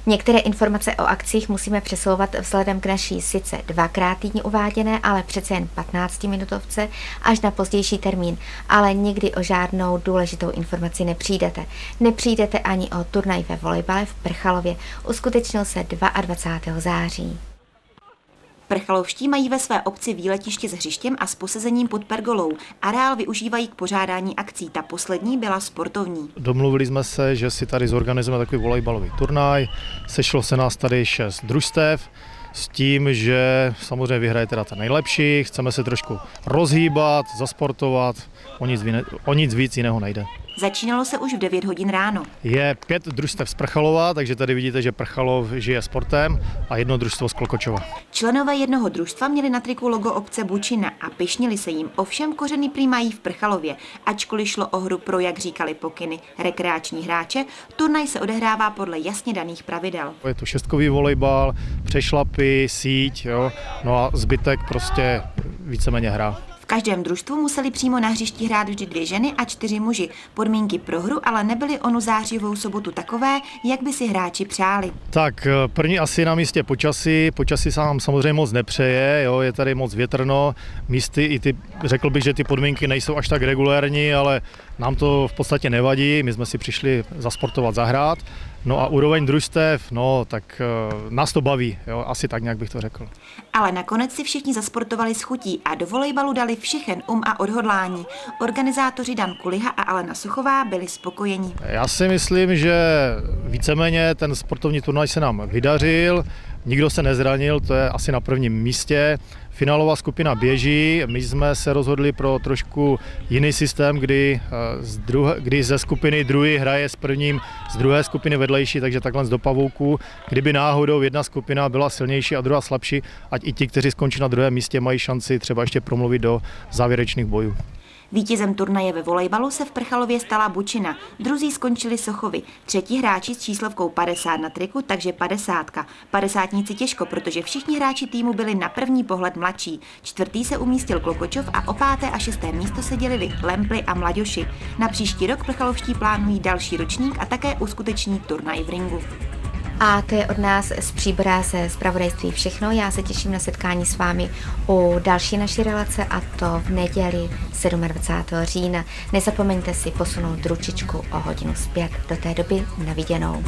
Některé informace o akcích musíme přesouvat vzhledem k naší sice 2krát týdně uváděné, ale přece jen 15minutovce až na pozdější termín, ale nikdy o žádnou důležitou informaci nepřijdete. Nepřijdete ani o turnaj ve volejbale v Prchalově. Uskutečnil se 22. září. Prchalovští mají ve své obci výletiště s hřištěm a s posezením pod pergolou. Areál využívají k pořádání akcí. Ta poslední byla sportovní. Domluvili jsme se, že si tady zorganizujeme takový volejbalový turnaj. Sešlo se nás tady 6 družstev s tím, že samozřejmě vyhraje teda ten nejlepší. Chceme se trošku rozhýbat, zasportovat. O nic víc jiného nejde. Začínalo se už v 9 hodin ráno. Je 5 družstev z Prchalova, takže tady vidíte, že Prchalov žije sportem, a 1 družstvo z Klokočova. Členové jednoho družstva měli na triku logo obce Bučina a pyšnili se jim. Ovšem kořeny prý mají v Prchalově. Ačkoliv šlo o hru pro, jak říkali pokyny, rekreační hráče, turnaj se odehrává podle jasně daných pravidel. Je to šestkový volejbal, přešlapy, síť, jo? No a zbytek prostě víceméně hra. V každém družstvu museli přímo na hřišti hrát vždy 2 ženy a 4 muži. Podmínky pro hru ale nebyly onu zářijovou sobotu takové, jak by si hráči přáli. Tak první asi na místě počasí. Počasí se nám samozřejmě moc nepřeje, jo? Je tady moc větrno. Místy i řekl bych, že ty podmínky nejsou až tak regulérní, ale nám to v podstatě nevadí. My jsme si přišli zasportovat, zahrát. No a úroveň družstev, no tak nás to baví, jo? Asi tak nějak bych to řekl. Ale nakonec si všichni zasportovali s chutí a do volejbalu dali všechen a odhodlání. Organizátoři Dan Kuliha a Alena Suchová byli spokojeni. Já si myslím, že víceméně ten sportovní turnaj se nám vydařil, nikdo se nezranil, to je asi na prvním místě. Finálová skupina běží, my jsme se rozhodli pro trošku jiný systém, kdy ze skupiny druhý hraje s prvním z druhé skupiny vedlejší, takže takhle do pavouku. Kdyby náhodou jedna skupina byla silnější a druhá slabší, ať i ti, kteří skončí na druhém místě, mají šanci třeba ještě promluvit do závěrečných bojů. Vítězem turnaje ve volejbalu se v Prchalově stala Bučina, druzí skončili Sochovi, třetí hráči s číslovkou 50 na triku, takže 50. Padesátníci těžko, protože všichni hráči týmu byli na první pohled mladší. Čtvrtý se umístil Klokočov a o 5. a 6. místo se dělili Lemply a Mlaďoši. Na příští rok prchalovští plánují další ročník a také uskuteční turnaj v ringu. A to je od nás z Příbora ze zpravodajství všechno. Já se těším na setkání s vámi u další naší relace, a to v neděli 27. října. Nezapomeňte si posunout ručičku o hodinu zpět. Do té doby na viděnou.